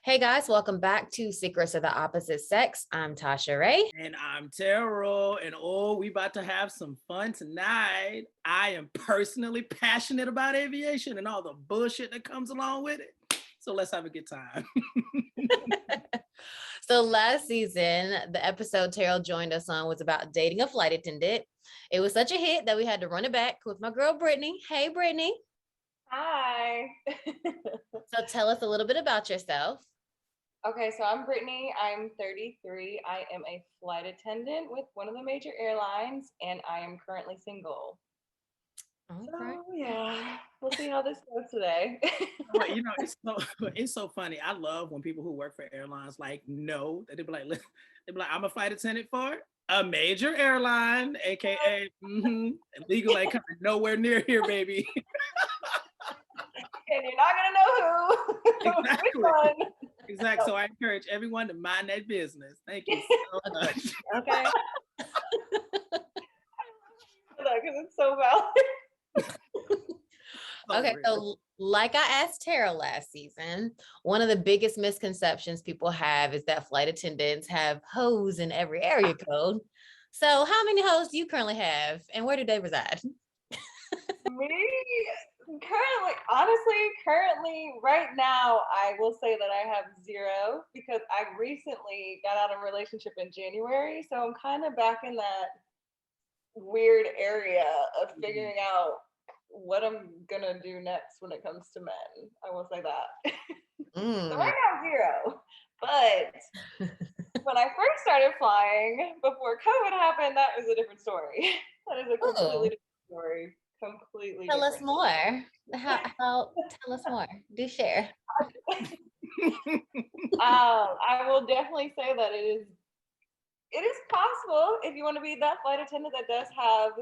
Hey guys, welcome back to Secrets of the Opposite Sex. I'm Tasha Ray. And I'm Terrell, and we about to have some fun tonight. I am personally passionate about aviation and all the bullshit that comes along with it. So let's have a good time. So last season, the episode Terrell joined us on was about dating a flight attendant. It was such a hit that we had to run it back with my girl, Britney. Hey, Britney. Hi. So tell us a little bit about yourself. Okay, so I'm Britney. I'm 33. I am a flight attendant with one of the major airlines, and I am currently single. Okay. So yeah, we'll see how this goes today. But, it's so funny. I love when people who work for airlines know that they be like, I'm a flight attendant for a major airline, aka legal ain't coming nowhere near here, baby. And you're not gonna know who. Exactly. Exactly. So I encourage everyone to mind their business. Thank you so much. Okay. Because it's so valid. Okay, so like I asked Tara last season, one of the biggest misconceptions people have is that flight attendants have hoes in every area code. So how many hoes do you currently have, and where do they reside? Me, currently, right now, I will say that I have zero because I recently got out of a relationship in January. So I'm kind of back in that weird area of figuring out what I'm gonna do next when it comes to men. I will say that. So right now, zero. But when I first started flying before COVID happened, that was a different story. That is a completely different story. Completely tell different. us more. How tell us more. Do share. I will definitely say that it is possible if you want to be that flight attendant that does have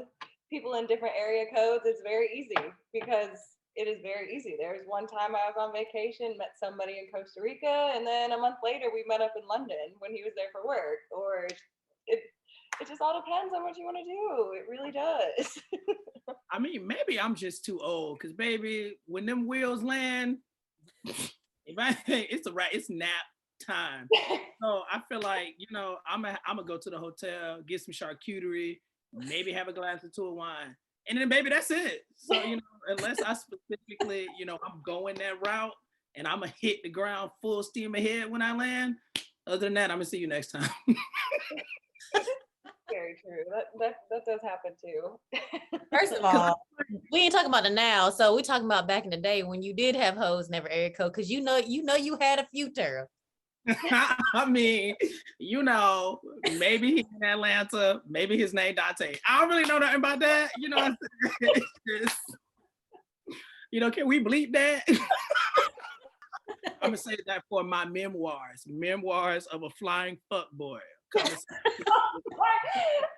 people in different area codes. It's very easy because it is very easy. There was one time I was on vacation, met somebody in Costa Rica, and then a month later we met up in London when he was there for work. Or it just all depends on what you want to do. It really does. I mean, maybe I'm just too old because, baby, when them wheels land, it's nap time. So I feel like, I'm gonna go to the hotel, get some charcuterie, maybe have a glass or two of wine, and then maybe that's it. So unless I specifically, I'm going that route and I'm gonna hit the ground full steam ahead when I land. Other than that, I'm gonna see you next time. Very true. That does happen too. First of all, we ain't talking about the now, so we talking about back in the day when you did have hoes in every area code, because you had a few, Tara. I mean, maybe he's in Atlanta, maybe his name Dante. I don't really know nothing about that. Can we bleep that? I'm gonna say that for my memoirs of a flying fuckboy.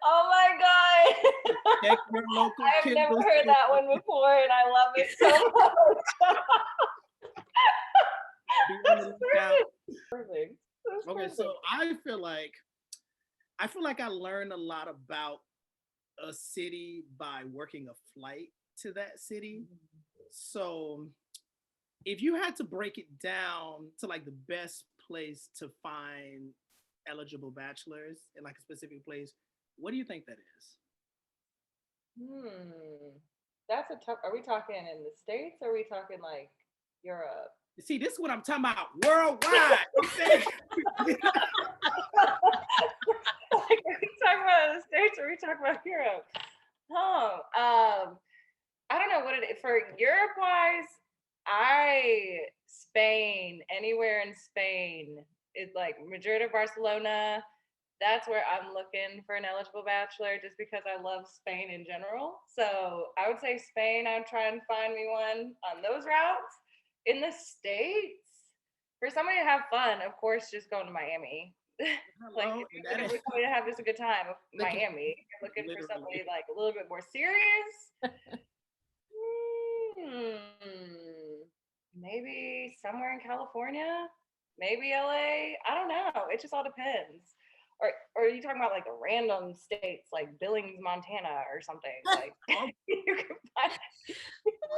Oh my god! I've never heard that one before, and I love it so much. Perfect. Okay, so I feel like I learned a lot about a city by working a flight to that city. So if you had to break it down to the best place to find eligible bachelors in a specific place, what do you think that is? That's a tough. Are we talking in the States or are we talking Europe? See, this is what I'm talking about. Worldwide. Okay. Are we talking about the States or are we talking about Europe? I don't know what it is. For Europe wise, Spain, anywhere in Spain, it's like Madrid or Barcelona. That's where I'm looking for an eligible bachelor just because I love Spain in general. So I would say Spain, I would try and find me one on those routes. In the States, for somebody to have fun, of course, just going to Miami. If you're looking for somebody to have just a good time, Miami. If you're looking for somebody a little bit more serious, maybe somewhere in California, maybe LA. I don't know. It just all depends. Or are you talking about the random states like Billings, Montana, or something? You can find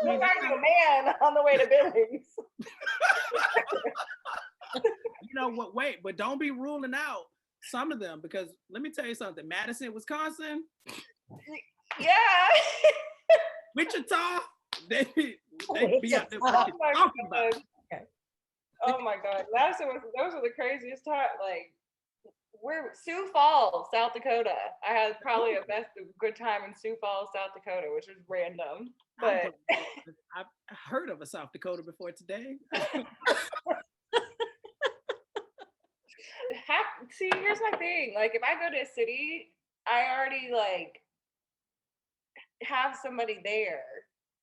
a man on the way to Billings. what? Wait, but don't be ruling out some of them, because let me tell you something. Madison, Wisconsin, Yeah. Wichita, they be out there Oh my talking about God. it. Oh my God. Those were the craziest time. Like, we're Sioux Falls, South Dakota. I had probably a good time in Sioux Falls, South Dakota, which is random. But I've heard of a South Dakota before today. see, here's my thing. Like, if I go to a city, I already like have somebody there.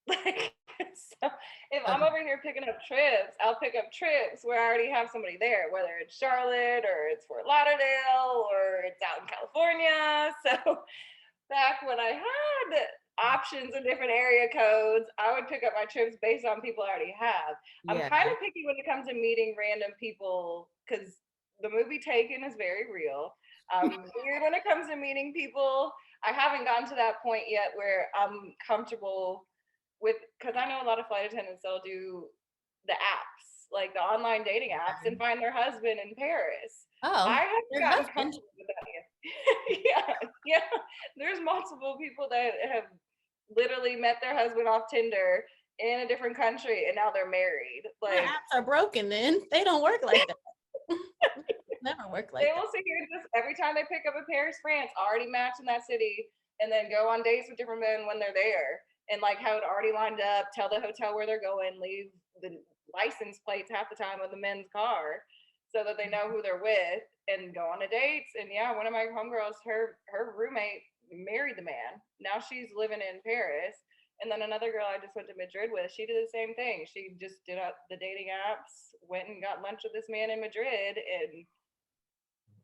Like, so if I'm over here picking up trips, I'll pick up trips where I already have somebody there, whether it's Charlotte or it's Fort Lauderdale or it's out in California. So back when I had options in different area codes, I would pick up my trips based on people I already have. I'm kind of picky when it comes to meeting random people because the movie Taken is very real. Weird when it comes to meeting people. I haven't gotten to that point yet where I'm comfortable with, because I know a lot of flight attendants, they'll do the apps, like the online dating apps, and find their husband in Paris. I haven't gotten comfortable with that yet. yeah. There's multiple people that have literally met their husband off Tinder in a different country and now they're married. Like, apps are broken then. They don't work like that. Never work like they that. will sit here just every time they pick up a Paris, France, already match in that city, and then go on dates with different men when they're there. And like have it already lined up, tell the hotel where they're going, leave the license plates half the time of the men's car so that they know who they're with and go on the dates. And yeah, one of my homegirls, her roommate married the man. Now she's living in Paris. And then another girl I just went to Madrid with, she did the same thing. She just did up the dating apps, went and got lunch with this man in Madrid. And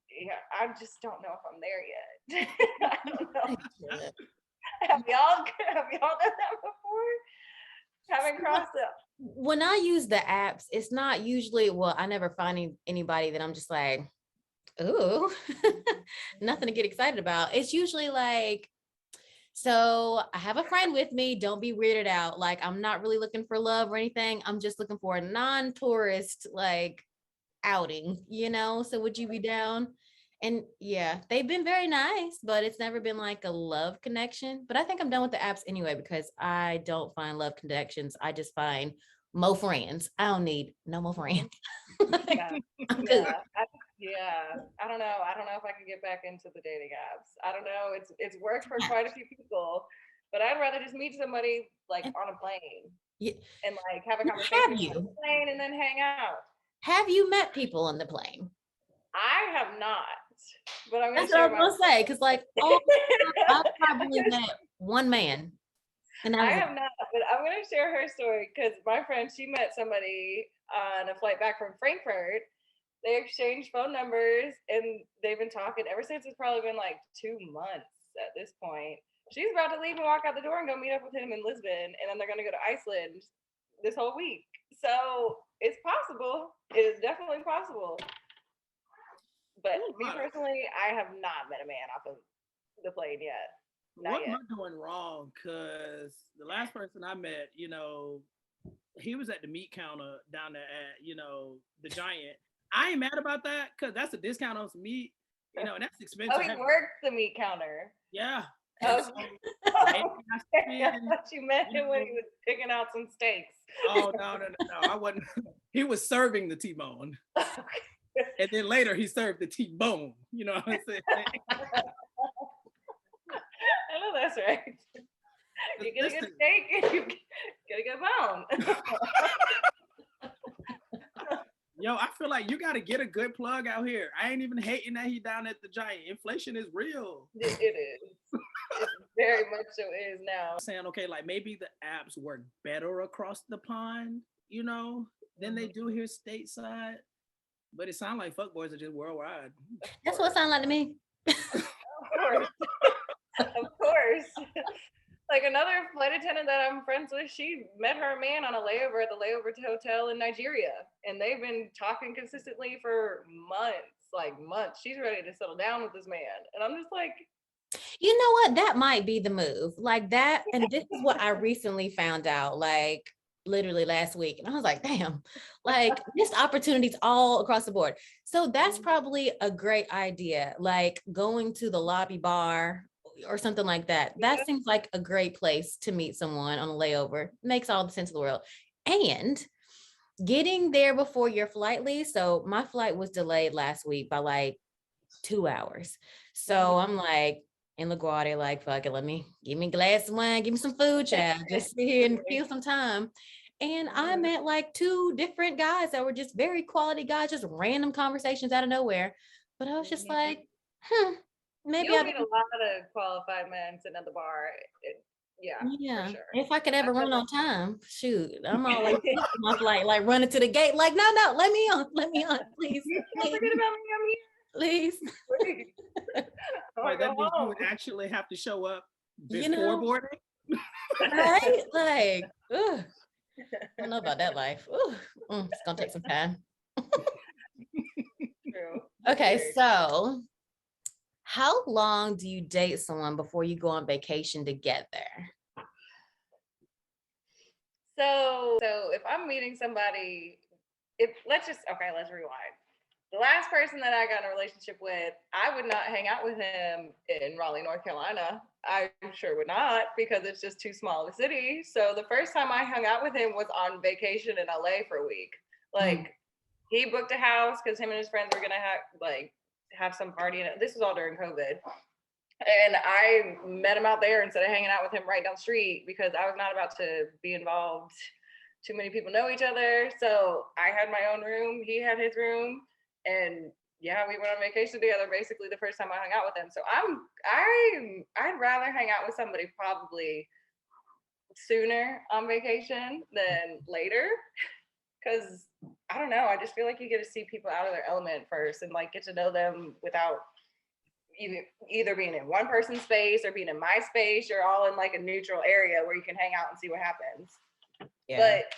yeah, I just don't know if I'm there yet. I don't know. Have y'all done that before? Haven't crossed up. When I use the apps, it's not usually, well, I never find anybody that I'm just like, ooh, nothing to get excited about. It's usually like, so I have a friend with me, don't be weirded out. Like, I'm not really looking for love or anything. I'm just looking for a non-tourist like outing, So would you be down? And yeah, they've been very nice, but it's never been like a love connection. But I think I'm done with the apps anyway, because I don't find love connections. I just find more friends. I don't need no more friends. I'm good. I don't know. I don't know if I can get back into the dating apps. I don't know. It's worked for quite a few people, but I'd rather just meet somebody like on a plane and like have a conversation on the plane and then hang out. Have you met people on the plane? I have not, but I'm That's what I was gonna say, because like I've probably met one man. And I have not, but I'm gonna share her story because my friend, she met somebody on a flight back from Frankfurt. They exchanged phone numbers and they've been talking ever since. It's probably been like 2 months at this point. She's about to leave and walk out the door and go meet up with him in Lisbon, and then they're gonna go to Iceland this whole week. So it's possible. It is definitely possible. But me personally, I have not met a man off of the plane yet. What am I doing wrong? Because the last person I met, he was at the meat counter down there at, the Giant. I ain't mad about that because that's a discount on some meat, and that's expensive. Oh, he worked the meat counter. Yeah. Oh, I thought you met him when he was picking out some steaks. Oh, no. I wasn't. He was serving the T-bone. And then later he served the T-bone. You know what I'm saying? I know that's right. You get a good steak and you get a good bone. Yo, I feel like you got to get a good plug out here. I ain't even hating that he down at the Giant. Inflation is real. It is. It very much so is now. I'm saying, okay, like maybe the apps work better across the pond, than they do here stateside. But it sounds like fuckboys are just worldwide. That's what it sounds like to me. Of course. Of course. Like another flight attendant that I'm friends with, she met her man on a layover at the layover hotel in Nigeria. And they've been talking consistently for months. She's ready to settle down with this man. And I'm just like, you know what? That might be the move. Like that. And this is what I recently found out. Like literally last week. And I was like, damn, like missed opportunities all across the board. So that's probably a great idea. Like going to the lobby bar or something like that. That seems like a great place to meet someone on a layover. Makes all the sense of the world. And getting there before your flight leaves. So my flight was delayed last week by like 2 hours. So I'm like in LaGuardia, like, fuck it, give me a glass of wine, give me some food, child. Just sit here and kill some time. And I met like 2 different guys that were just very quality guys, just random conversations out of nowhere. But I was just like, maybe You'll meet a lot of qualified men sitting at the bar. Yeah, for sure. If I could ever run on time, shoot, I'm all like my flight, like running to the gate, like, no, let me on, please. Don't forget about me, I'm here. Please. That means you would actually have to show up before boarding. Right? Like, ugh. I don't know about that life. It's gonna take some time. True. Okay, so how long do you date someone before you go on vacation together? So if I'm meeting somebody, let's rewind. The last person that I got in a relationship with, I would not hang out with him in Raleigh, North Carolina. I sure would not, because it's just too small of a city. So the first time I hung out with him was on vacation in LA for a week. Like he booked a house because him and his friends were gonna have some party. And this was all during COVID. And I met him out there instead of hanging out with him right down the street, because I was not about to be involved. Too many people know each other. So I had my own room. He had his room. And yeah, we went on vacation together basically the first time I hung out with him. So I'd rather hang out with somebody probably sooner on vacation than later. Cause I don't know, I just feel like you get to see people out of their element first and like get to know them without either being in one person's space or being in my space. You're all in like a neutral area where you can hang out and see what happens. Yeah. But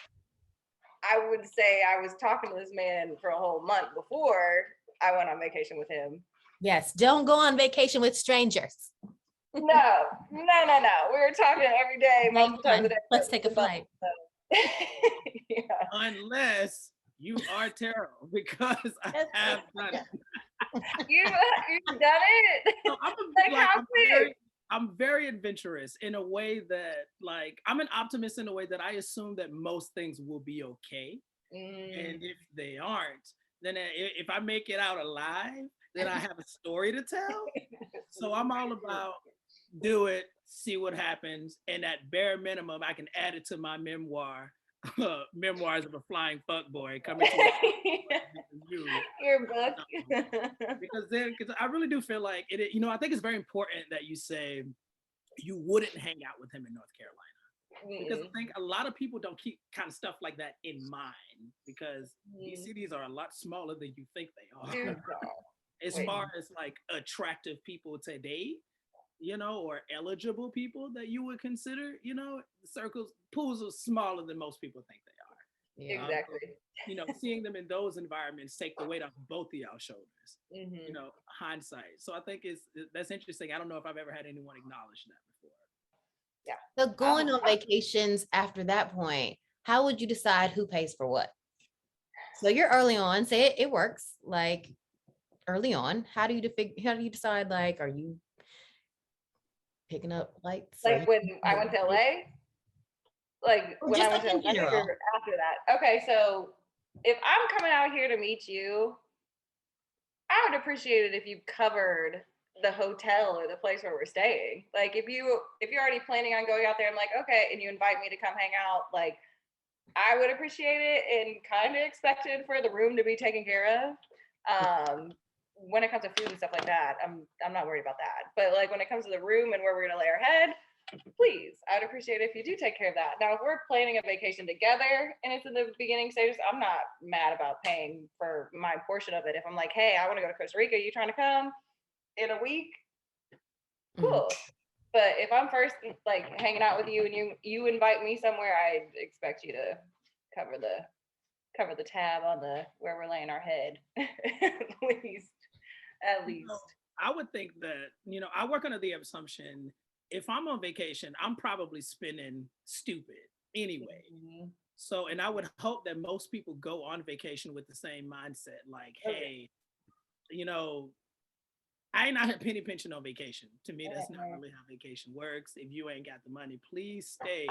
I would say I was talking to this man for a whole month before I went on vacation with him. Yes, don't go on vacation with strangers. No. We were talking every day, multiple times a day. Let's take a flight. Yeah. Unless you are Taro, because I have done it. You've done it? So I'm very adventurous in a way that, like, I'm an optimist in a way that I assume that most things will be okay. And if they aren't, then if I make it out alive, then I have a story to tell. So I'm all about do it, see what happens. And at bare minimum, I can add it to my memoir. Memoirs of a Flying Fuckboy coming to your book. because I really do feel like it. I think it's very important that you say you wouldn't hang out with him in North Carolina, because I think a lot of people don't keep kind of stuff like that in mind, because these cities are a lot smaller than you think they are. As far as like attractive people to date, or eligible people that you would consider, the pools are smaller than most people think they are. Yeah. Exactly. Seeing them in those environments take the weight off both of y'all shoulders. Hindsight. So I think that's interesting. I don't know if I've ever had anyone acknowledge that before. Yeah. So going on vacations after that point, how would you decide who pays for what? So you're early on, say it works, like early on. How do you decide, like, are you picking up flights? Like when I went to LA? Like when I went to LA or after that? Okay, so if I'm coming out here to meet you, I would appreciate it if you covered the hotel or the place where we're staying. Like if you're already planning on going out there, I'm like, okay, and you invite me to come hang out, like I would appreciate it and kind of expected for the room to be taken care of. When it comes to food and stuff like that, I'm not worried about that. But like when it comes to the room and where we're gonna lay our head, please, I'd appreciate it if you do take care of that. Now, if we're planning a vacation together and it's in the beginning stages, I'm not mad about paying for my portion of it. If I'm like, hey, I want to go to Costa Rica, you trying to come in a week? Cool. But if I'm first like hanging out with you and you invite me somewhere, I'd expect you to cover the tab on the where we're laying our head. At least. I would think that, I work under the assumption if I'm on vacation, I'm probably spending stupid anyway. So, and I would hope that most people go on vacation with the same mindset. Like, hey, you know, I ain't out here penny pinching on vacation. To me, that's not really how vacation works. If you ain't got the money, please stay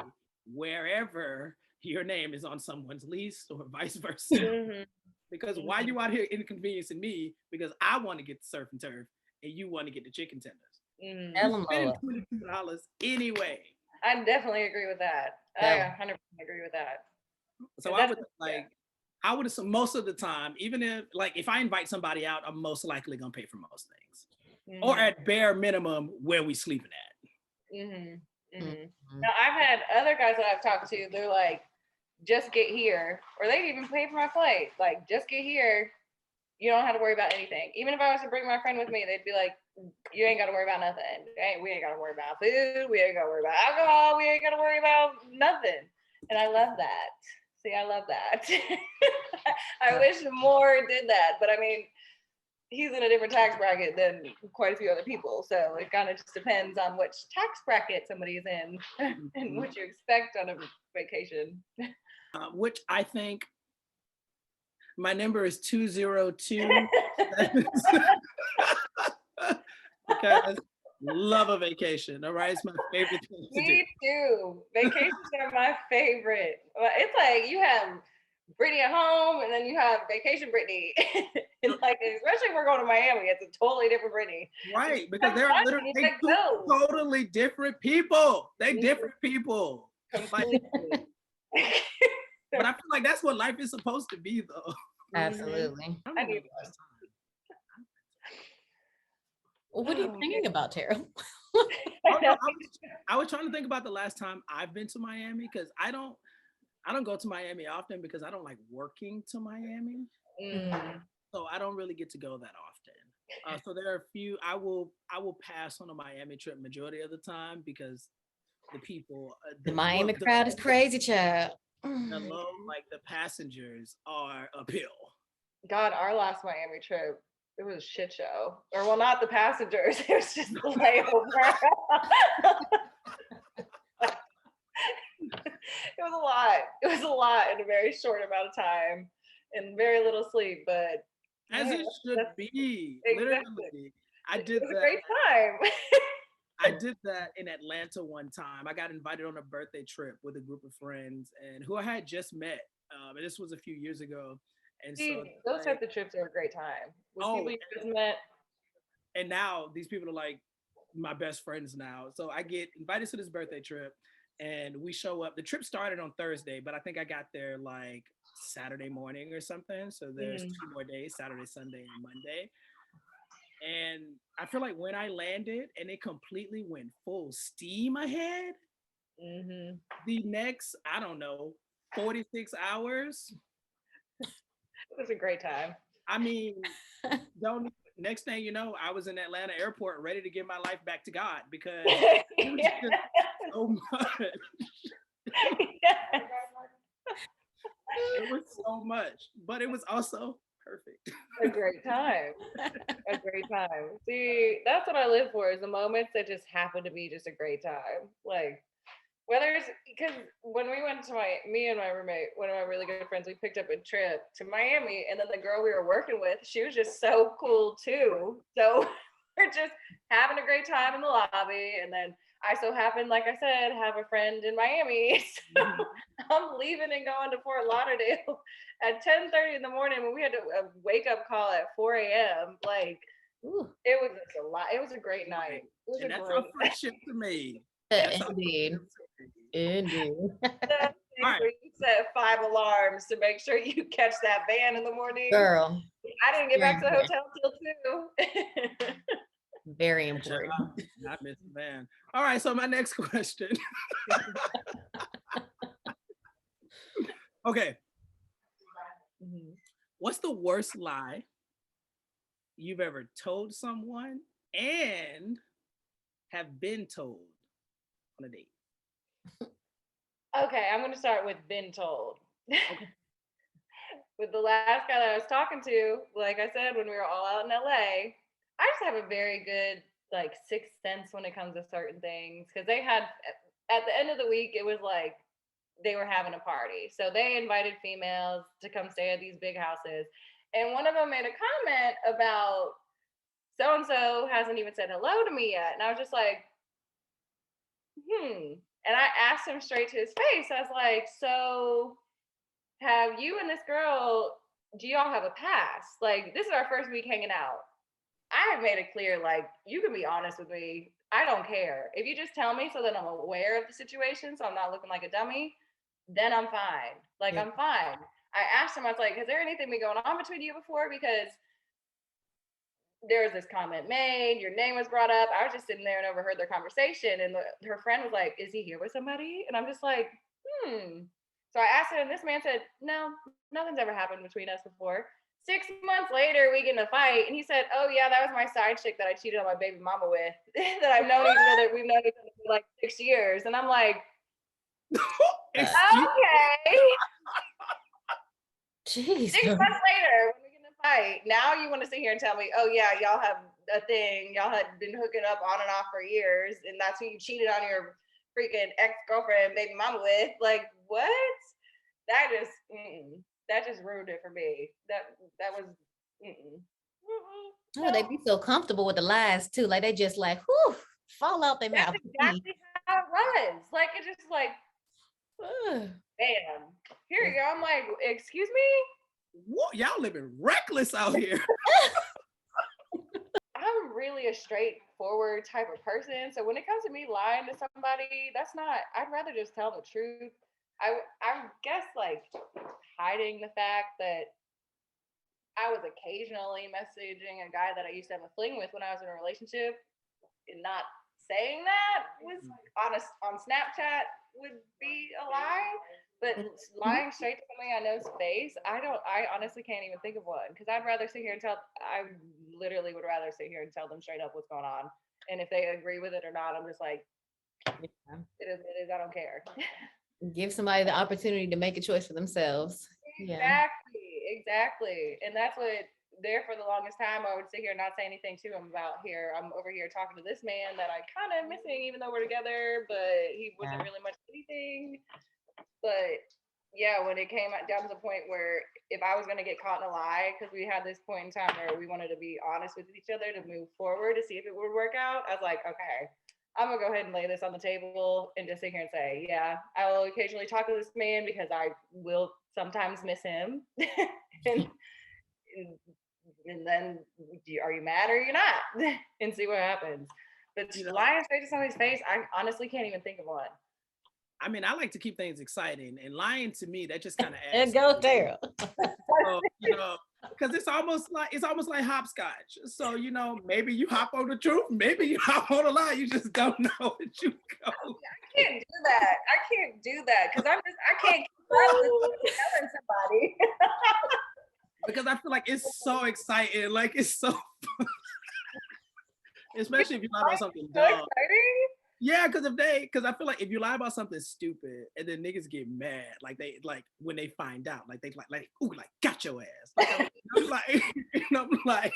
wherever your name is on someone's lease or vice versa. Because why you out here inconveniencing me because I want to get the surf and turf and you want to get the chicken tenders. Spending $22 anyway. I definitely agree with that. I 100% agree with that. So I would I would assume most of the time, even if I invite somebody out, I'm most likely gonna pay for most things, or at bare minimum where we sleeping at. Now I've had other guys that I've talked to. They're like, just get here, or they'd even pay for my flight. Like, just get here. You don't have to worry about anything. Even if I was to bring my friend with me, they'd be like, you ain't got to worry about nothing. We ain't got to worry about food. We ain't got to worry about alcohol. We ain't got to worry about nothing. And I love that. See, I love that. I wish more did that. But I mean, he's in a different tax bracket than quite a few other people. So it kind of just depends on which tax bracket somebody's in and what you expect on a vacation. Which I think my number is 202. Because love a vacation. All right, it's my favorite thing to do. Me too. Vacations are my favorite. It's like you have Britney at home, and then you have vacation Britney. And like, especially if we're going to Miami, it's a totally different Britney. Right, because they're literally totally different people. They different people. Like, but I feel like that's what life is supposed to be, though. Absolutely. I need What are you thinking about, Tara? I was trying to think about the last time I've been to Miami, because I don't go to Miami often because I don't like working to Miami. So I don't really get to go that often. So there are a few I will pass on a Miami trip majority of the time because the people, the Miami crowd is crazy, child. Hello, like the passengers are uphill. God, our last Miami trip, it was a shit show. Or well, not the passengers. It was just the layover. It was a lot. It was a lot in a very short amount of time and very little sleep. But as it should be. Exactly. Literally, I did that. A great time. I did that in Atlanta one time. I got invited on a birthday trip with a group of friends and who I had just met. And this was a few years ago. And so those types of trips are a great time. With people you just met. And now these people are like my best friends now. So I get invited to this birthday trip and we show up. The trip started on Thursday, but I think I got there like Saturday morning or something. So there's 2 more days, Saturday, Sunday, and Monday. And I feel like when I landed and it completely went full steam ahead, the next, I don't know, 46 hours. It was a great time. I mean, next thing you know, I was in Atlanta airport ready to give my life back to God because it was just so much. It was so much, but it was also perfect. A great time. A great time. See, that's what I live for, is the moments that just happen to be just a great time. Like, whether it's because when we went to me and my roommate, one of my really good friends, we picked up a trip to Miami, and then the girl we were working with, she was just so cool too. So we're just having a great time in the lobby, and then I so happen, like I said, have a friend in Miami. So I'm leaving and going to Fort Lauderdale at 10:30 in the morning when we had a wake up call at 4 a.m. Like, it was just a lot. It was a great night. And that's how friendship to me. Indeed. Right. You set 5 alarms to make sure you catch that van in the morning. Girl. I didn't get back to the hotel till 2. Very important. I miss the van. All right, so my next question. Okay. What's the worst lie you've ever told someone and have been told on a date? Okay, I'm going to start with been told. Okay. With the last guy that I was talking to, like I said, when we were all out in LA, I just have a very good like sixth sense when it comes to certain things, because they had at the end of the week, it was like they were having a party. So they invited females to come stay at these big houses. And one of them made a comment about so-and-so hasn't even said hello to me yet. And I was just like, And I asked him straight to his face. I was like, so have you and this girl, do y'all have a past? Like, this is our first week hanging out. I have made it clear, like, you can be honest with me. I don't care. If you just tell me so that I'm aware of the situation, so I'm not looking like a dummy, then I'm fine. Like, I'm fine. I asked him, I was like, has there anything been going on between you before? Because there was this comment made, your name was brought up. I was just sitting there and overheard their conversation. And her friend was like, is he here with somebody? And I'm just like, So I asked him, and this man said, no, nothing's ever happened between us before. 6 months later, we get in a fight, and he said, oh yeah, that was my side chick that I cheated on my baby mama with, that I've known each other, we've known each other for like 6 years. And I'm like, okay. Jeez. 6 months later, when we get in a fight, now you want to sit here and tell me, oh yeah, y'all have a thing, y'all had been hooking up on and off for years, and that's who you cheated on your freaking ex-girlfriend, baby mama with. Like, what? That just ruined it for me. That was. Oh, they be so comfortable with the lies too. Like they just like, whew, fall out their mouth. That's exactly how it was. Like it just like, bam. Here you go. I'm like, excuse me? What? Y'all living reckless out here. I'm really a straightforward type of person. So when it comes to me lying to somebody, that's not, I'd rather just tell the truth. I guess like hiding the fact that I was occasionally messaging a guy that I used to have a fling with when I was in a relationship, and not saying that was on Snapchat would be a lie. But lying straight to somebody I know's face, I honestly can't even think of one, because I literally would rather sit here and tell them straight up what's going on. And if they agree with it or not, I'm just like, it is, I don't care. Give somebody the opportunity to make a choice for themselves. Exactly. And that's what there for the longest time, I would sit here and not say anything to him about here. I'm over here talking to this man that I kind of missing, even though we're together, but he wasn't really much anything. But yeah, when it came down to the point where if I was going to get caught in a lie, because we had this point in time where we wanted to be honest with each other to move forward to see if it would work out, I was like, okay, I'm gonna go ahead and lay this on the table and just sit here and say, yeah, I will occasionally talk to this man because I will sometimes miss him. and then are you mad or you're not? And see what happens. But lying straight to somebody's face, I honestly can't even think of one. I mean, I like to keep things exciting, and lying to me, that just kind of And adds. go there. Because it's almost like hopscotch. So maybe you hop on the truth, maybe you hop on the lie. You just don't know what you go. I can't do that because I can't keep up with telling somebody. Because I feel like it's so exciting, like it's so fun. Especially if you lie about something dumb. Exciting? Yeah, because I feel like if you lie about something stupid and then niggas get mad, like when they find out, like they ooh, like got your ass. I'm like,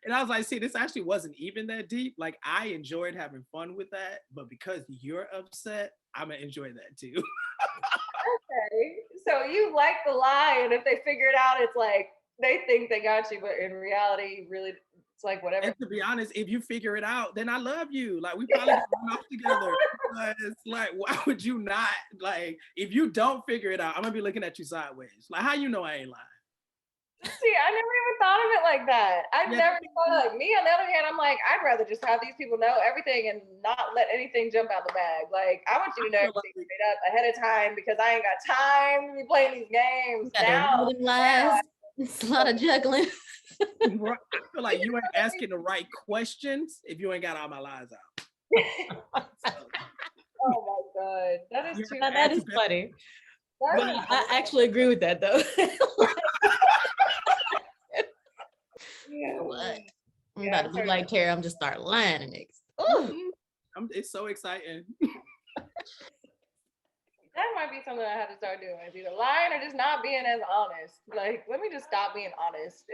and I was like, see, this actually wasn't even that deep. Like I enjoyed having fun with that, but because you're upset, I'm gonna enjoy that too. Okay, so you like the lie, and if they figure it out, it's like they think they got you, but in reality, really. It's like whatever. And to be honest, if you figure it out, then I love you. Like we probably get run off together. It's like, why would you not? Like, if you don't figure it out, I'm gonna be looking at you sideways. Like, how you know I ain't lying? See, I never even thought of it like that. Never thought like me. On the other hand, I'm like, I'd rather just have these people know everything and not let anything jump out the bag. Like, I want you to know everything straight up ahead of time because I ain't got time to be playing these games now. It's a lot of juggling. I feel like you ain't asking the right questions if you ain't got all my lies out. Oh my God. That is that is funny. But I actually agree with that though. What? I'm about to be like Tara, I'm just start lying to niggas. It's so exciting. That might be something I have to start doing. It's either lying or just not being as honest. Like, let me just stop being honest.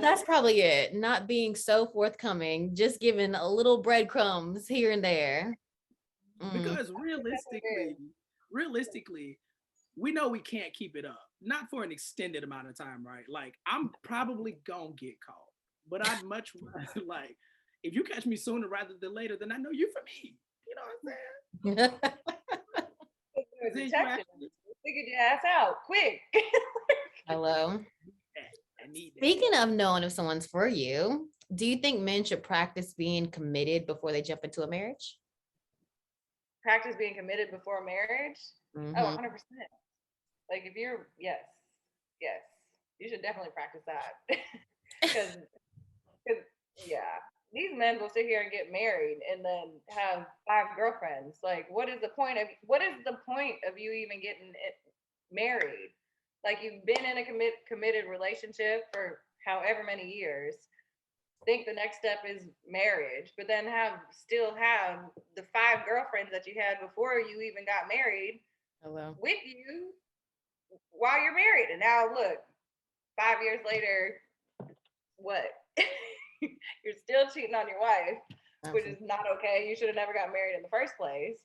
That's probably it. Not being so forthcoming, just giving a little breadcrumbs here and there. Because realistically, realistically, we know we can't keep it up. Not for an extended amount of time, right? Like I'm probably gonna get caught. But I'd much rather like if you catch me sooner rather than later, then I know you for me. You know what I'm saying? Detective, figured your ass out quick. Hello. I need that. Speaking of knowing if someone's for you, do you think men should practice being committed before they jump into a marriage? Practice being committed before marriage. Mm-hmm. Oh, 100%. Like if you're, yes, you should definitely practice that. Because, yeah, these men will sit here and get married and then have 5 girlfriends. Like, what is the point of you even getting married? Like you've been in a committed relationship for however many years. Think the next step is marriage, but then still have the 5 girlfriends that you had before you even got married with you while you're married. And now look, 5 years later, what? You're still cheating on your wife, which is not okay. You should have never got married in the first place.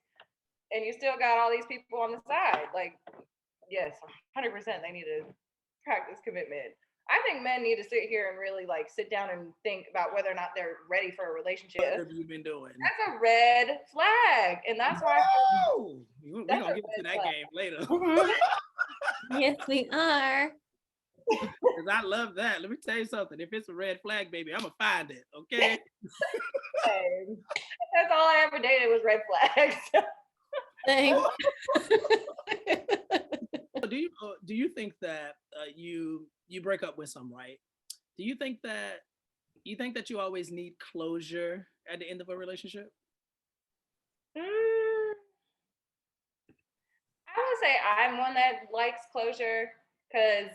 And you still got all these people on the side. Like, yes, 100% they need to practice commitment. I think men need to sit here and really like sit down and think about whether or not they're ready for a relationship. What have you been doing? That's a red flag. And that's why we're gonna get to that game later. Yes, we are. Because I love that. Let me tell you something. If it's a red flag, baby, I'm gonna find it. Okay. That's all I ever dated was red flags. Do you think that you break up with some, right? Do you think that you always need closure at the end of a relationship? I would say I'm one that likes closure because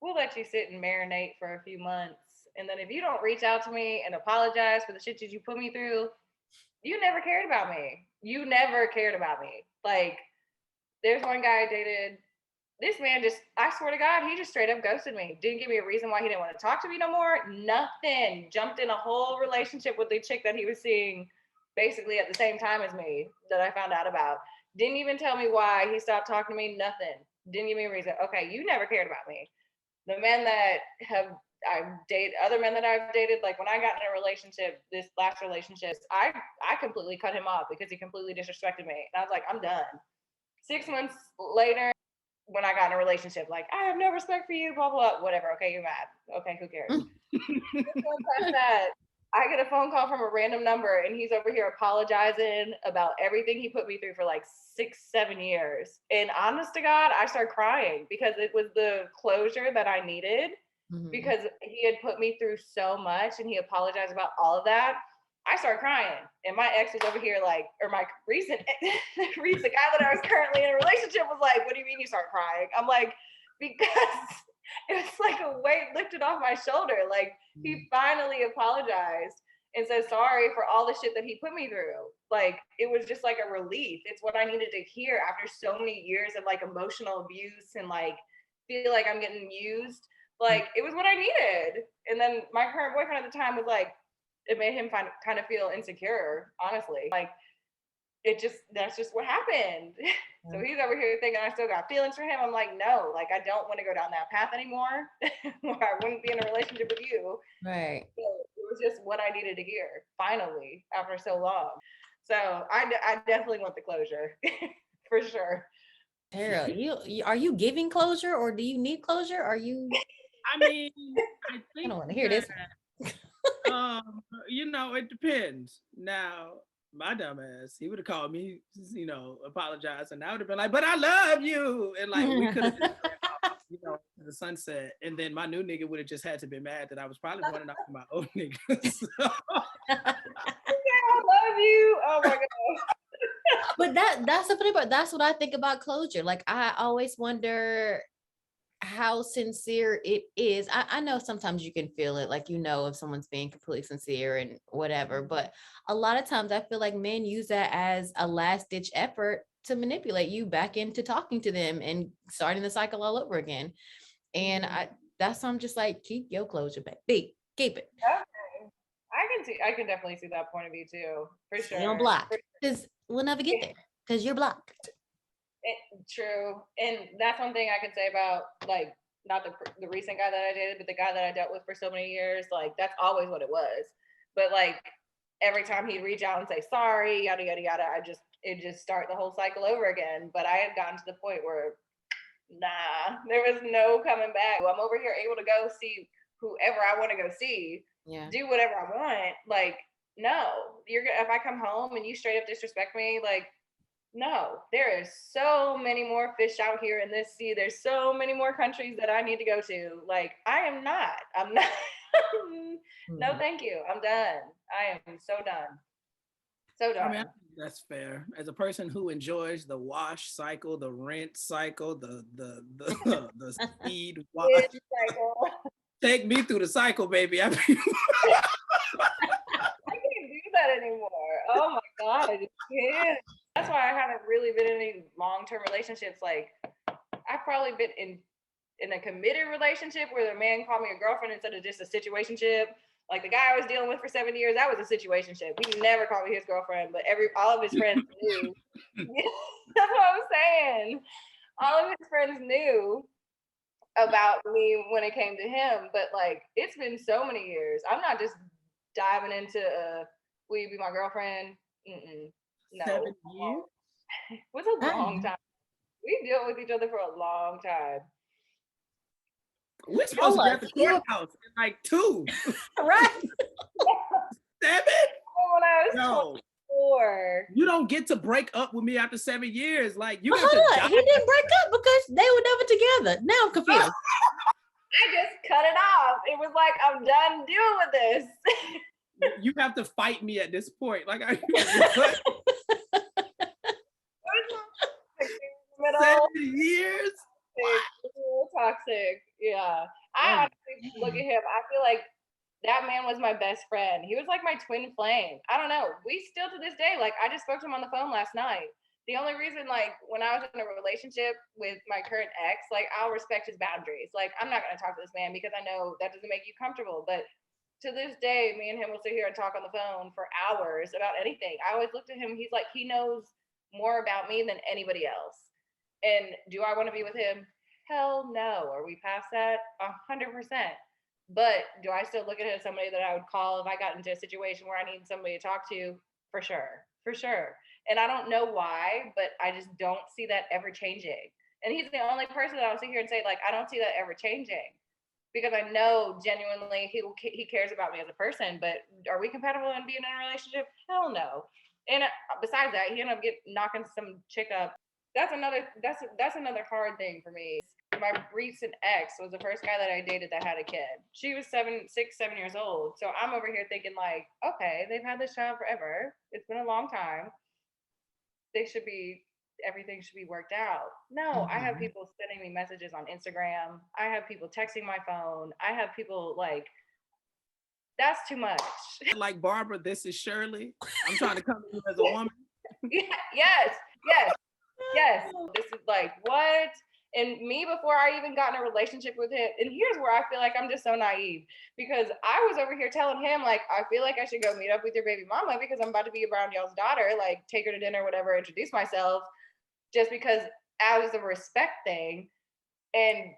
we'll let you sit and marinate for a few months. And then if you don't reach out to me and apologize for the shit that you put me through, you never cared about me. You never cared about me. Like, there's one guy I dated. This man I swear to God, he just straight up ghosted me. Didn't give me a reason why he didn't want to talk to me no more. Nothing. Jumped in a whole relationship with the chick that he was seeing basically at the same time as me that I found out about. Didn't even tell me why he stopped talking to me. Nothing. Didn't give me a reason. Okay, you never cared about me. The men that other men that I've dated, like when I got in a relationship, this last relationship, I completely cut him off because he completely disrespected me. And I was like, I'm done. 6 months later, when I got in a relationship, like, I have no respect for you, blah, blah, whatever. Okay, you're mad. Okay, who cares? Past that, I get a phone call from a random number and he's over here apologizing about everything he put me through for like 6-7 years. And honest to God, I started crying because it was the closure that I needed because he had put me through so much and he apologized about all of that. I started crying. And my ex was over here like, or my recent guy that I was currently in a relationship was like, what do you mean you start crying? I'm like, because it's like a weight lifted off my shoulder. Like he finally apologized and said sorry for all the shit that he put me through. Like it was just like a relief. It's what I needed to hear after so many years of like emotional abuse and like feel like I'm getting used. Like it was what I needed. And then my current boyfriend at the time was like, it made him kind of feel insecure, honestly. Like that's just what happened. So he's over here thinking I still got feelings for him. I'm like, no, like I don't want to go down that path anymore. Where I wouldn't be in a relationship with you. Right. So it was just what I needed to hear, finally, after so long. So I definitely want the closure, for sure. Tara, you are you giving closure or do you need closure? Are you? I mean, I think I don't want to hear this. It depends. Now, my dumb ass, he would have called me, apologize, and I would have been like, "But I love you," and like we could have, the sunset, and then my new nigga would have just had to be mad that I was probably running off my old nigga. So. I love you. Oh my god. But that's the funny part. That's what I think about closure. Like I always wonder how sincere it is. I know sometimes you can feel it, like if someone's being completely sincere and whatever, but a lot of times I feel like men use that as a last ditch effort to manipulate you back into talking to them and starting the cycle all over again. And that's why I'm just like, keep your closure, baby. Keep it. Okay. I can definitely see that point of view too, for sure. Stay on block because we'll never get there. because you're blocked. True. And that's one thing I could say about, like, not the recent guy that I dated, but the guy that I dealt with for so many years. Like, that's always what it was. But like, every time he'd reach out and say sorry, yada yada yada, it just start the whole cycle over again. But I had gotten to the point where, nah, there was no coming back. I'm over here able to go see whoever I want to go see, do whatever I want. Like, no, if I come home and you straight up disrespect me, like, no, there is so many more fish out here in this sea. There's so many more countries that I need to go to. Like, I'm not. No, thank you. I'm done. I am so done. So done. I mean, that's fair. As a person who enjoys the wash cycle, the rinse cycle, the speed wash cycle. Take me through the cycle, baby. I can't do that anymore. Oh my God, I just can't. That's why I haven't really been in any long-term relationships. Like, I've probably been in a committed relationship where the man called me a girlfriend instead of just a situationship. Like, the guy I was dealing with for 7 years, that was a situationship. He never called me his girlfriend, but all of his friends knew. That's what I'm saying. All of his friends knew about me when it came to him, but like, it's been so many years. I'm not just diving into will you be my girlfriend? No. 7 years? What's a long time? We dealt with each other for a long time. We're supposed to be at the courthouse in like 2. Right. 7? When I was 24. You don't get to break up with me after 7 years. Like, you got to he didn't break up because they were never together. Now I'm confused. I just cut it off. It was like, I'm done dealing with this. You have to fight me at this point. Like, 7 years? Toxic. Yeah. I honestly look at him. I feel like that man was my best friend. He was like my twin flame. I don't know. We still to this day, like, I just spoke to him on the phone last night. The only reason, like, when I was in a relationship with my current ex, like, I'll respect his boundaries. Like, I'm not going to talk to this man because I know that doesn't make you comfortable. But to this day, me and him will sit here and talk on the phone for hours about anything. I always looked at him. He's like, he knows more about me than anybody else. And do I want to be with him? Hell no. Are we past that? 100%. But do I still look at him as somebody that I would call if I got into a situation where I need somebody to talk to? For sure. For sure. And I don't know why, but I just don't see that ever changing. And he's the only person that I'll sit here and say, like, I don't see that ever changing. Because I know genuinely he cares about me as a person, but are we compatible in being in a relationship? Hell no. And besides that, he ended up knocking some chick up. That's another hard thing for me. My recent ex was the first guy that I dated that had a kid. She was 7 years old. So I'm over here thinking, like, okay, they've had this child forever. It's been a long time. Everything should be worked out. No, I have people sending me messages on Instagram. I have people texting my phone. I have people like, that's too much. Like, Barbara, this is Shirley. I'm trying to come to you as a woman. Yes. This is like, what? And me, before I even got in a relationship with him, and here's where I feel like I'm just so naive, because I was over here telling him, like, I feel like I should go meet up with your baby mama because I'm about to be around y'all's daughter, like, take her to dinner, whatever, introduce myself, just because as a respect thing. And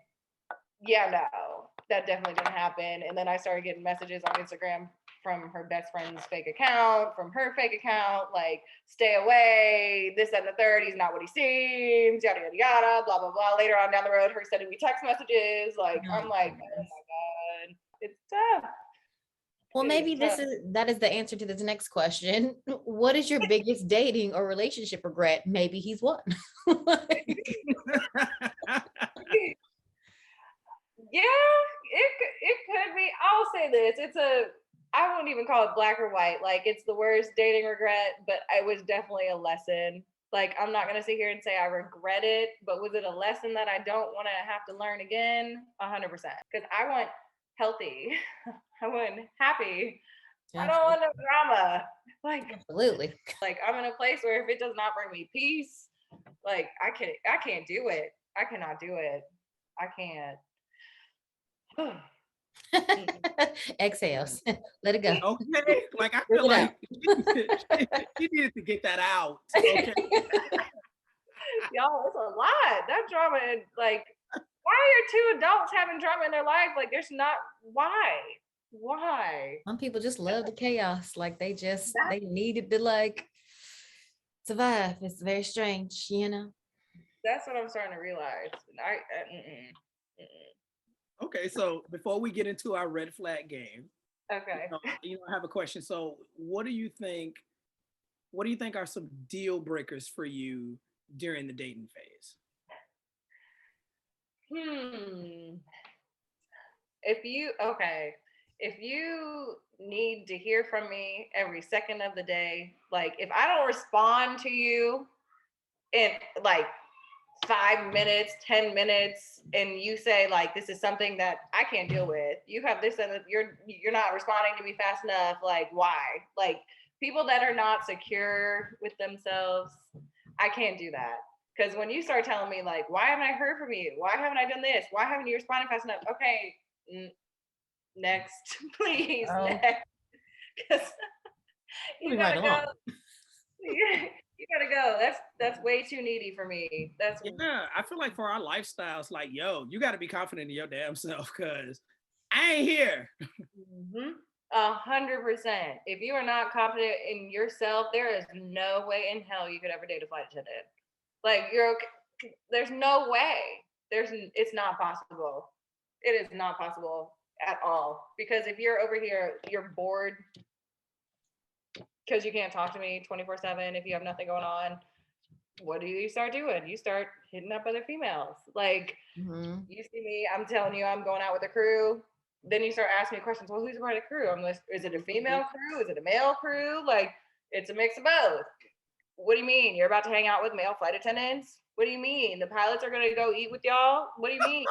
yeah, no, that definitely didn't happen. And then I started getting messages on Instagram from her best friend's fake account, from her fake account, like, stay away, this, that, and the third, he's not what he seems, yada, yada, yada, blah, blah, blah. Later on down the road, her sending me text messages. Like, I'm like, oh my God, it's tough. Well, maybe that is the answer to this next question. What is your biggest dating or relationship regret? Maybe he's one. Yeah, it could be. I'll say this. I wouldn't even call it black or white. Like, it's the worst dating regret, but it was definitely a lesson. Like, I'm not going to sit here and say I regret it, but was it a lesson that I don't want to have to learn again? 100%. Because I want healthy. I want happy. Absolutely. I don't want no drama. Like, absolutely. Like, I'm in a place where if it does not bring me peace, like, I can't do it. I cannot do it. I can't. Exhales. Let it go. Okay, like I feel like she needed to get that out. Okay. Y'all, it's a lot. That drama, and like, why are two adults having drama in their life? Like, there's not, why? Why? Some people just love the chaos. Like they needed to like survive. It's very strange, you know? That's what I'm starting to realize. Okay, so before we get into our red flag game, Okay. I have a question. So, what do you think? What do you think are some deal breakers for you during the dating phase? If you need to hear from me every second of the day, like if I don't respond to you in like 5 minutes, 10 minutes, and you say like this is something that I can't deal with. You have this and you're not responding to me fast enough. Like why? Like people that are not secure with themselves, I can't do that. Because when you start telling me like, why haven't I heard from you? Why haven't I done this? Why haven't you responded fast enough? Okay, next, please. Oh. Next. Because you gotta go. You gotta go. That's way too needy for me. Yeah, I feel like for our lifestyles, like, yo, you got to be confident in your damn self because I ain't here. 100%. If you are not confident in yourself, there is no way in hell you could ever date a flight attendant. Like there's no way. It's not possible. It is not possible at all. Because if you're over here, you're bored because you can't talk to me 24/7 if you have nothing going on. What do you start doing? You start hitting up other females. Like you see me, I'm telling you I'm going out with a crew. Then you start asking me questions. Well, who's a part of the crew? I'm like, is it a female crew? Is it a male crew? Like it's a mix of both. What do you mean? You're about to hang out with male flight attendants? What do you mean? The pilots are gonna go eat with y'all? What do you mean?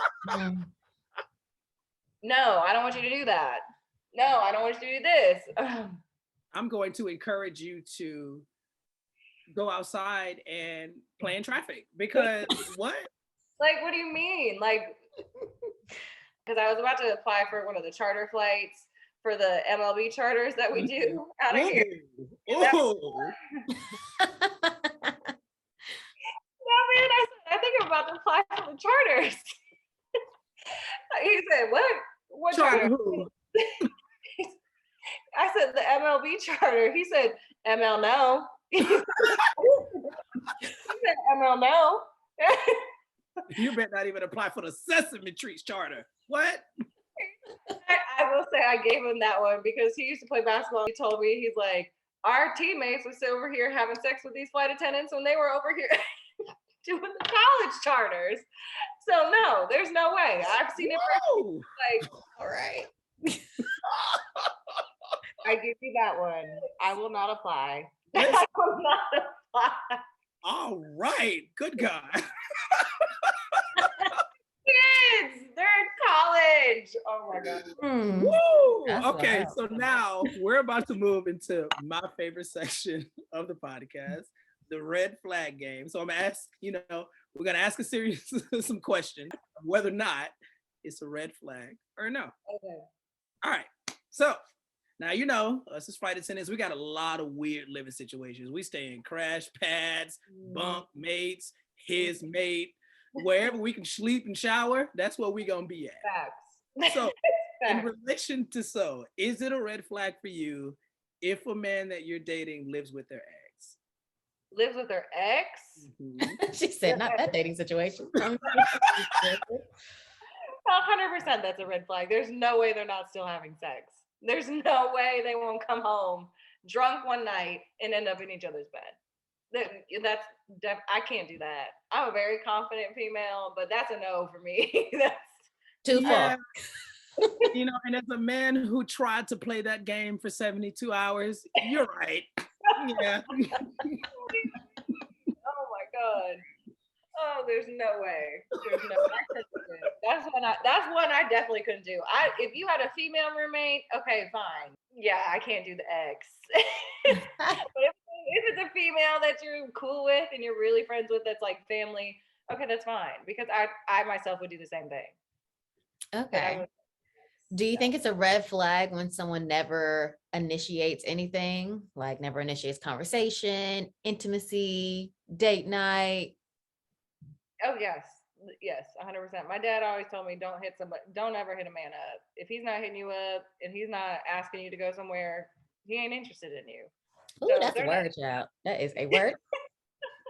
No, I don't want you to do that. No, I don't want you to do this. I'm going to encourage you to go outside and play in traffic because what? Like, what do you mean? Like, because I was about to apply for one of the charter flights for the MLB charters that we do out of here. Oh. No, man, I think I'm about to apply for the charters. He said, what charter? I said, the MLB charter. He said, ML no. He said, ML no. You better not even apply for the Sesame Trees charter. What? I will say I gave him that one because he used to play basketball. He told me, he's like, our teammates was over here having sex with these flight attendants when they were over here doing the college charters. So no, there's no way. I've seen it. Like, all right. I give you that one. I will not apply. I will not apply. All right. Good God. Kids, they're in college. Oh my God. Woo! Okay, so now we're about to move into my favorite section of the podcast, the red flag game. So I'm gonna ask, we're gonna ask a series some questions, whether or not it's a red flag or no. Okay. All right. So now us as flight attendants, we got a lot of weird living situations. We stay in crash pads, bunk mates, his mate, wherever we can sleep and shower. That's where we gonna be at. Facts. So, in relation to is it a red flag for you if a man that you're dating lives with their ex? Lives with their ex? She said, not that dating situation. 100% that's a red flag. There's no way they're not still having sex. There's no way they won't come home drunk one night and end up in each other's bed. I can't do that. I'm a very confident female, but that's a no for me. That's too far. And as a man who tried to play that game for 72 hours, you're right. Yeah. Oh my God. Oh, there's no way. There's no way. That's one I definitely couldn't do. If you had a female roommate, okay, fine. Yeah, I can't do the ex. But if it's a female that you're cool with and you're really friends with, that's like family, okay, that's fine. Because I myself would do the same thing. Okay. Do you think it's a red flag when someone never initiates anything, like never initiates conversation, intimacy, date night? Oh yes, yes, 100%. My dad always told me don't ever hit a man up. If he's not hitting you up and he's not asking you to go somewhere, he ain't interested in you. Oh, So if that's a they're not, word, child. That is a word.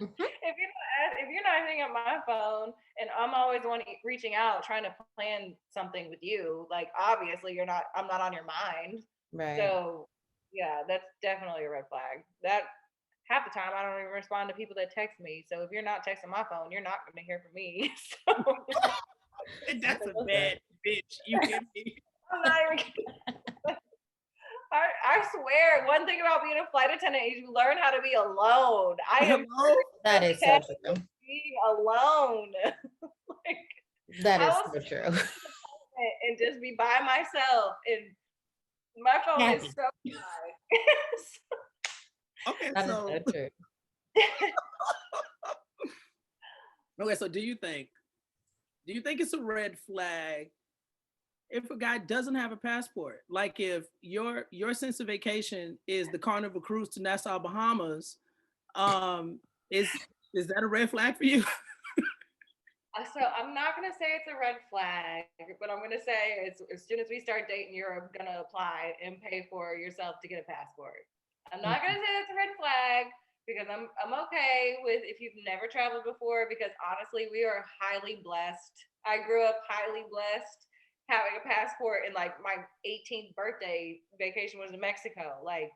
Mhm. if you're not hitting up my phone and I'm always the one reaching out trying to plan something with you, like obviously I'm not on your mind. Right. So yeah, that's definitely a red flag. That half the time I don't even respond to people that text me. So if you're not texting my phone, you're not going to hear from me. So That's a bad bitch. You hear me? I'm not even. I swear, one thing about being a flight attendant is you learn how to be alone. I am Hello? That is so true. being alone. Like That I is will so true. and just be by myself, and my phone is Happy. so high. Okay, That is so so true. okay, so do you think it's a red flag if a guy doesn't have a passport? Like if your sense of vacation is the Carnival cruise to Nassau, Bahamas, um, is that a red flag for you? So I'm not gonna say it's a red flag, but I'm gonna say it's as soon as we start dating, you're gonna apply and pay for yourself to get a passport. I'm not gonna say that's a red flag because I'm okay with if you've never traveled before, because honestly, we are highly blessed. I grew up highly blessed having a passport, and like my 18th birthday vacation was in Mexico. Like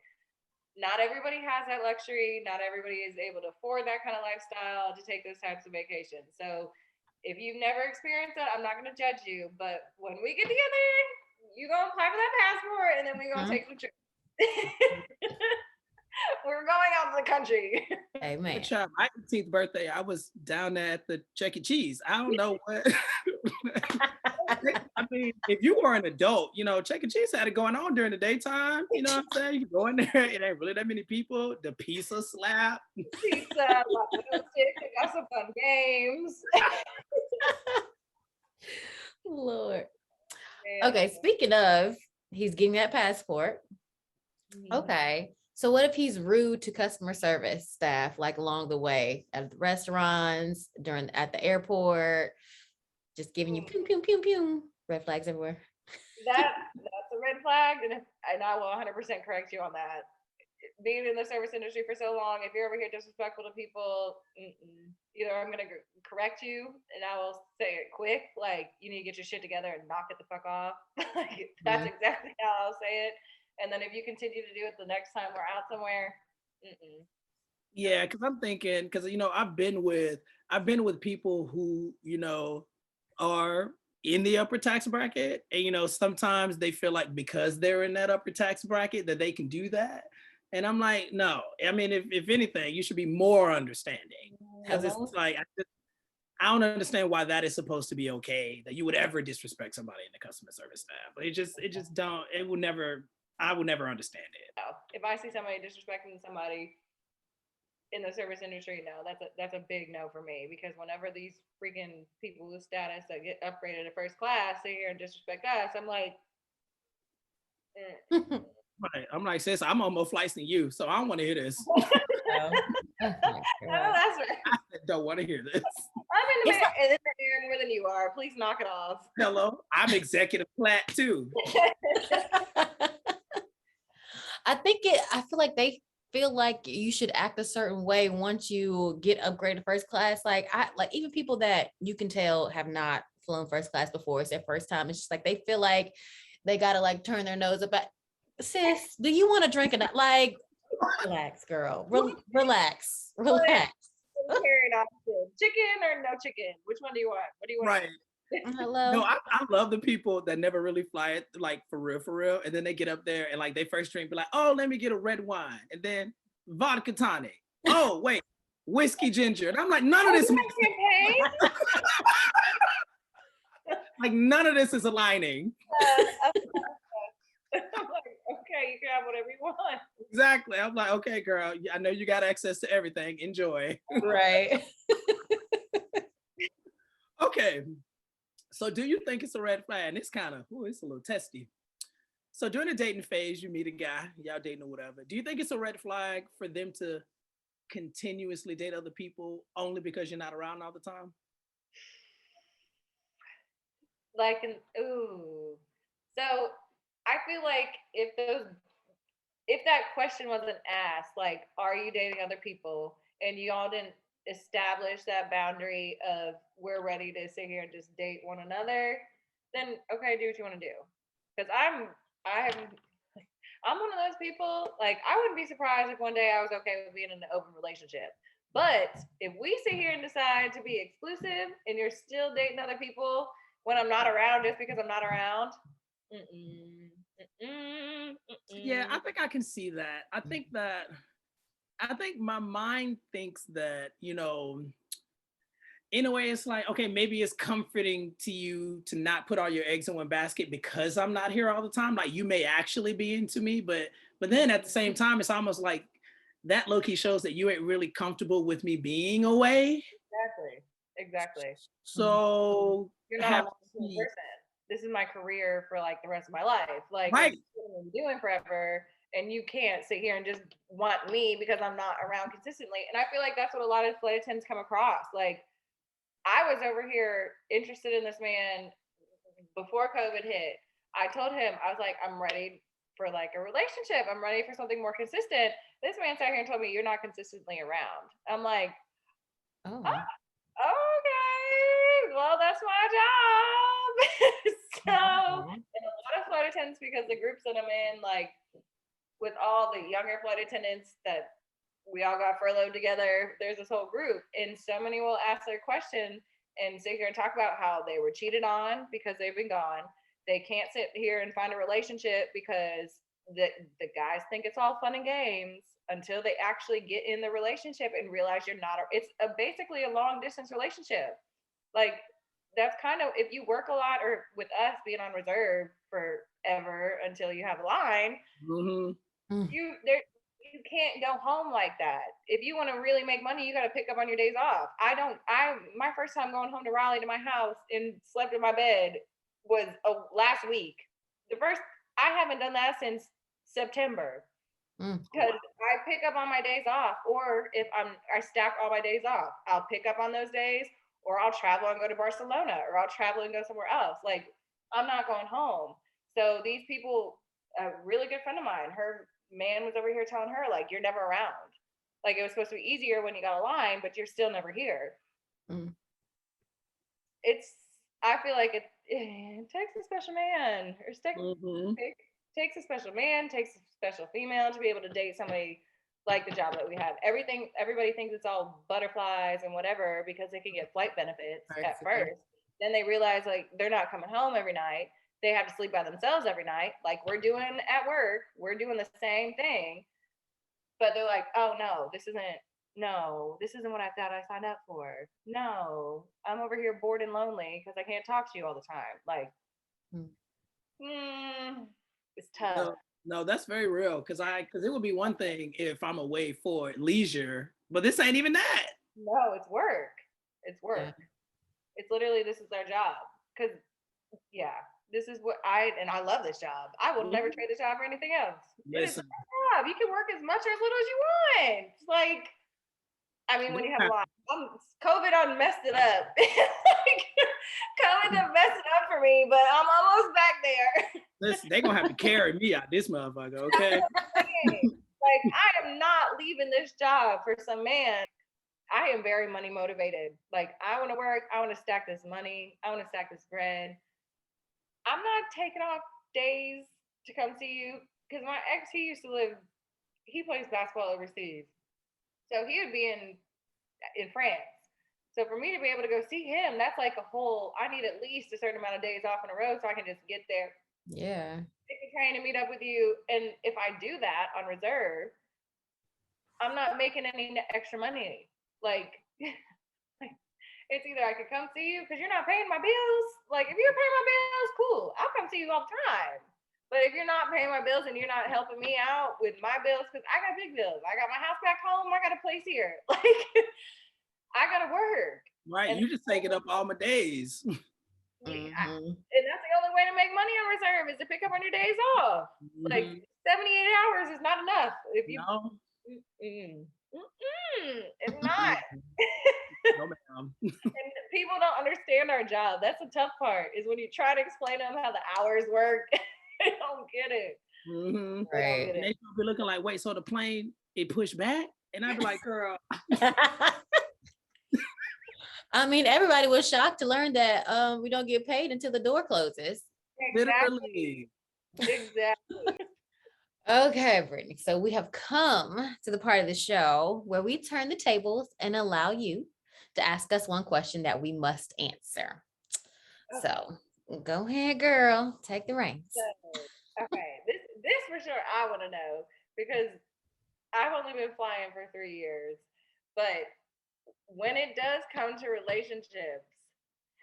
not everybody has that luxury. Not everybody is able to afford that kind of lifestyle to take those types of vacations. So if you've never experienced that, I'm not going to judge you. But when we get together, you gonna apply for that passport, and then we're gonna take some trips. We're going out of the country. Amen. Child, my 18th birthday, I was down there at the Chuck E. Cheese. I don't know what. I mean, if you were an adult, Chuck E. Cheese had it going on during the daytime. You know what I'm saying? You go in there, it ain't really that many people. The pizza slap. Pizza, got some fun games. Lord. Okay, speaking of, he's getting that passport. Okay. So what if he's rude to customer service staff, like along the way at the restaurants, at the airport, just giving you pew, pew, pew, pew, red flags everywhere? That's a red flag, and I will 100% correct you on that. Being in the service industry for so long, if you're ever here disrespectful to people, either I'm gonna correct you and I will say it quick, like you need to get your shit together and knock it the fuck off. Like, that's exactly how I'll say it. And then if you continue to do it the next time we're out somewhere, yeah, because I'm thinking, because I've been with people who are in the upper tax bracket, and sometimes they feel like because they're in that upper tax bracket that they can do that. And I'm like, no. I mean, if anything, you should be more understanding, because it's like I don't understand why that is supposed to be okay, that you would ever disrespect somebody in the customer service staff. It just don't. It will never. I will never understand it. If I see somebody disrespecting somebody in the service industry, no, that's a big no for me, because whenever these freaking people with status that get upgraded to first class sit here and disrespect us, I'm like, Right. I'm like, sis, I'm on more flights than you, so I don't want to hear this. oh, that's right. I don't want to hear this. I'm in the air more than you are. Please knock it off. Hello, I'm executive flat too. I feel like they feel like you should act a certain way once you get upgraded to first class. Like even people that you can tell have not flown first class before, it's their first time. It's just like they feel like they gotta like turn their nose up at, sis, do you want to drink it? Like, relax, girl. Relax. Chicken or no chicken? Which one do you want? What do you want? Right. Hello. No, I love the people that never really fly it, like for real, and then they get up there and like they first drink, be like, oh, let me get a red wine, and then vodka tonic. Oh, wait, whiskey ginger, and I'm like, none of this makes sense. Like none of this is aligning. I'm like, okay, you can have whatever you want. Exactly. I'm like, okay, girl, I know you got access to everything. Enjoy. Right. Okay. So do you think it's a red flag? And it's kind of, it's a little testy. So during the dating phase, you meet a guy, y'all dating or whatever. Do you think it's a red flag for them to continuously date other people only because you're not around all the time? Like, ooh. So I feel like if that question wasn't asked, like, are you dating other people, and you all didn't establish that boundary of we're ready to sit here and just date one another, then okay, do what you want to do. Because I'm one of those people. Like, I wouldn't be surprised if one day I was okay with being in an open relationship. But if we sit here and decide to be exclusive, and you're still dating other people when I'm not around, just because I'm not around, mm-mm, mm-mm, Yeah, I mm-mm. think I can see that. I think my mind thinks that, in a way it's like, okay, maybe it's comforting to you to not put all your eggs in one basket because I'm not here all the time. Like, you may actually be into me, but then at the same time, it's almost like that low key shows that you ain't really comfortable with me being away. Exactly. So You're not a have long-term person. This is my career for like the rest of my life. Like, right. it's what I'm doing forever, and you can't sit here and just want me because I'm not around consistently. And I feel like that's what a lot of flight attendants come across. Like, I was over here interested in this man before COVID hit. I told him, I was like, I'm ready for like a relationship. I'm ready for something more consistent. This man sat here and told me, you're not consistently around. I'm like, Oh. oh, okay, well, that's my job. So, and a lot of flight attendants, because the groups that I'm in, like with all the younger flight attendants that we all got furloughed together, there's this whole group, and so many will ask their question and sit here and talk about how they were cheated on because they've been gone. They can't sit here and find a relationship because the guys think it's all fun and games until they actually get in the relationship and realize you're not. It's basically a long distance relationship. Like, that's kind of, if you work a lot, or with us being on reserve forever until you have a line, Mm-hmm. you can't go home like that. If you want to really make money, you got to pick up on your days off. My first time going home to Raleigh to my house and slept in my bed was last week. I haven't done that since September, because I pick up on my days off, or if I stack all my days off, I'll pick up on those days, or I'll travel and go to Barcelona, or I'll travel and go somewhere else. Like, I'm not going home. So these people, a really good friend of mine, her man was over here telling her, like, you're never around. Like, it was supposed to be easier when you got a line, but you're still never here. It's, I feel like it takes a special man, or takes a special man, takes a special female to be able to date somebody like the job that we have. Everybody thinks it's all butterflies and whatever because they can get flight benefits at first. Then they realize, like, they're not coming home every night. They have to sleep by themselves every night, like we're doing at work. We're doing the same thing, but they're like, oh no, this isn't what I thought I signed up for. No, I'm over here bored and lonely because I can't talk to you all the time. Like, it's tough. No, that's very real. Because it would be one thing if I'm away for leisure, but this ain't even that. No, it's work. It's work. Yeah. It's literally, this is our job. Because, yeah, this is what I love this job. I will never trade this job for anything else. It's a job. You can work as much or as little as you want. It's like, I mean, when you have a lot, COVID done messed it up. COVID done messed it up for me, but I'm almost back there. Listen, they gonna have to carry me out this motherfucker, okay? Like, I am not leaving this job for some man. I am very money motivated. Like, I want to work. I want to stack this money. I want to stack this bread. I'm not taking off days to come see you, because my ex, he plays basketball overseas. So he would be in France. So for me to be able to go see him, that's like I need at least a certain amount of days off in a row so I can just get there. Yeah. Take the train and meet up with you. And if I do that on reserve, I'm not making any extra money. Like, it's either I could come see you because you're not paying my bills. Like, if you're paying my bills, cool. I'll come see you all the time. But if you're not paying my bills and you're not helping me out with my bills, because I got big bills. I got my house back home. I got a place here. Like, I got to work. Right. And you just taking up all my days. And that's the only way to make money on reserve is to pick up on your days off. Like 78 hours is not enough. If you it's not. No, ma'am. And people don't understand our job. That's the tough part, is when you try to explain to them how the hours work, they don't get it. Right. And they be looking like, wait, so the plane, it pushed back? And I'd be like, girl. I mean, everybody was shocked to learn that we don't get paid until the door closes. Exactly. Okay, Brittany. So we have come to the part of the show where we turn the tables and allow you to ask us one question that we must answer. Okay. So go ahead, girl. Take the reins. Okay. This for sure I want to know, because I've only been flying for 3 years, but when it does come to relationships,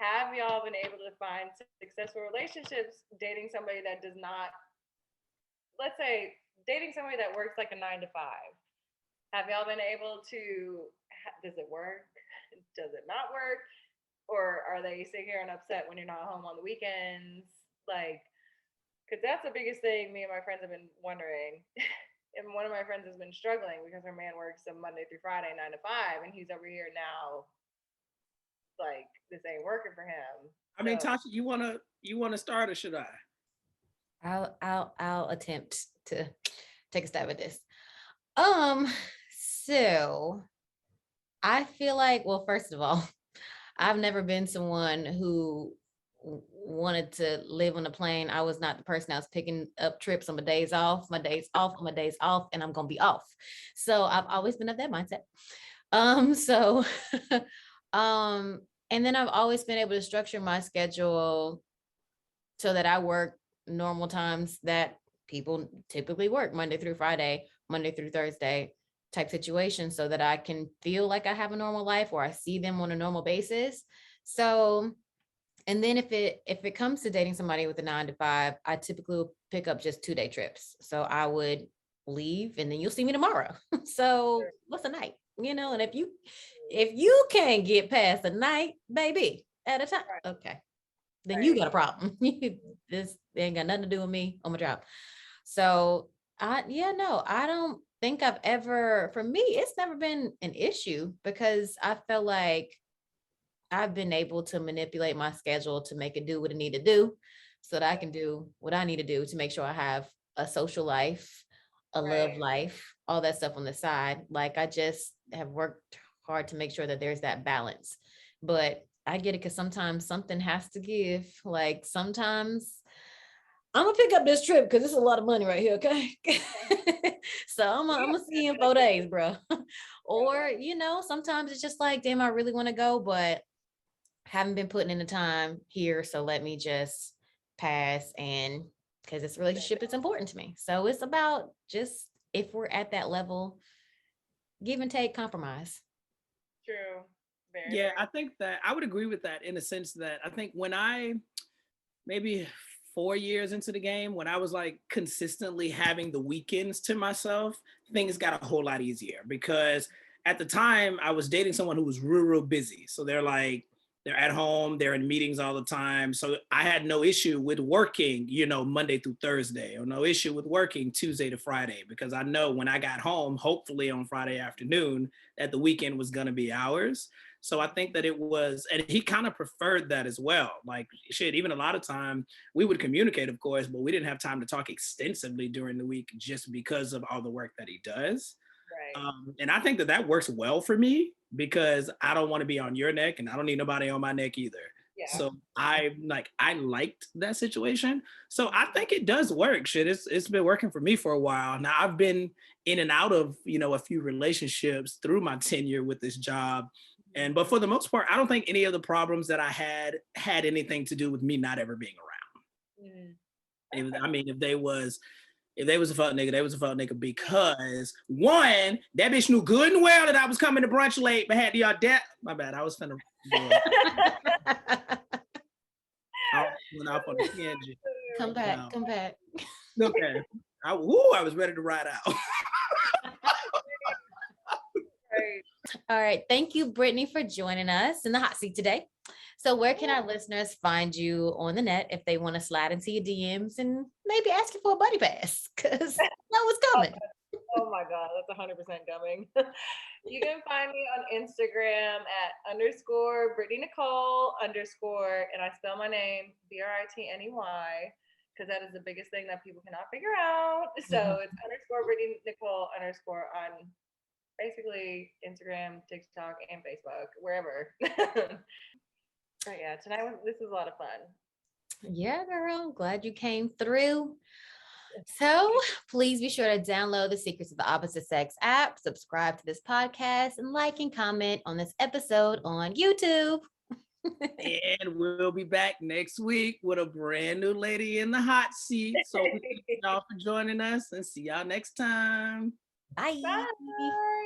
have y'all been able to find successful relationships dating somebody that does not, let's say, dating somebody that works like a 9 to 5? Have y'all been able to, does it work? Does it not work? Or are they sitting here and upset when you're not home on the weekends? Like, because that's the biggest thing me and my friends have been wondering. And one of my friends has been struggling because her man works a Monday through Friday, 9 to 5, and he's over here now. Like, this ain't working for him. I mean, Tasha, you wanna start, or should I? I'll attempt to take a stab at this. So I feel like, well, first of all, I've never been someone who wanted to live on a plane. I was not the person. I was picking up trips on my days off, and I'm gonna be off. So I've always been of that mindset. And then I've always been able to structure my schedule so that I work normal times that people typically work, Monday through Friday, Monday through Thursday type situation, so that I can feel like I have a normal life, or I see them on a normal basis. So, and then if it comes to dating somebody with a 9 to 5, I typically will pick up just 2-day trips. So I would leave and then you'll see me tomorrow. So what's a night? And if you can't get past a night, baby, at a time, okay, then you got a problem. This ain't got nothing to do with me on my job. So I don't think I've ever, for me, it's never been an issue, because I feel like I've been able to manipulate my schedule to make it do what it need to do, so that I can do what I need to do to make sure I have a social life, a love life, all that stuff on the side. Like, I just have worked hard to make sure that there's that balance. But I get it, because sometimes something has to give. Like, sometimes I'm gonna pick up this trip because it's a lot of money right here, okay? So I'm gonna see you in 4 days, bro. Or, sometimes it's just like, damn, I really want to go, but haven't been putting in the time here, so let me just pass. And because this relationship is important to me. So it's about just, if we're at that level, give and take, compromise. True. Yeah, I think that I would agree with that, in the sense that I think when I, maybe 4 years into the game, when I was like consistently having the weekends to myself, things got a whole lot easier, because at the time I was dating someone who was real busy. So they're at home, they're in meetings all the time. So I had no issue with working, Monday through Thursday, or no issue with working Tuesday to Friday, because I know when I got home, hopefully on Friday afternoon, that the weekend was going to be ours. So I think that it was, and he kind of preferred that as well. Like, shit, even a lot of time we would communicate, of course, but we didn't have time to talk extensively during the week, just because of all the work that he does. Right. And I think that works well for me, because I don't want to be on your neck, and I don't need nobody on my neck either. Yeah. So I liked that situation. So I think it does work. Shit, it's been working for me for a while. Now I've been in and out of, a few relationships through my tenure with this job. But for the most part, I don't think any of the problems that I had anything to do with me not ever being around. I mean, if they was a fuck nigga, they was a fuck nigga, because one, that bitch knew good and well that I was coming to brunch late, but had the audacity. My bad, I was finna I went off on a tangent. Come back. Okay. I was ready to ride out. All right. Thank you, Britney, for joining us in the hot seat today. So where can our listeners find you on the net if they want to slide into your DMs and maybe ask you for a buddy pass? Because that was coming. Oh my God, that's 100% coming. You can find me on Instagram at _ Brittany Nicole _ and I spell my name Britney, because that is the biggest thing that people cannot figure out. So it's _ Brittany Nicole _ on basically Instagram, TikTok, and Facebook, wherever. But yeah, this was a lot of fun. Yeah, girl. I'm glad you came through. So please be sure to download the Secrets of the Opposite Sex app, subscribe to this podcast, and like and comment on this episode on YouTube. And we'll be back next week with a brand new lady in the hot seat. So thank y'all for joining us and see y'all next time. Bye. Bye.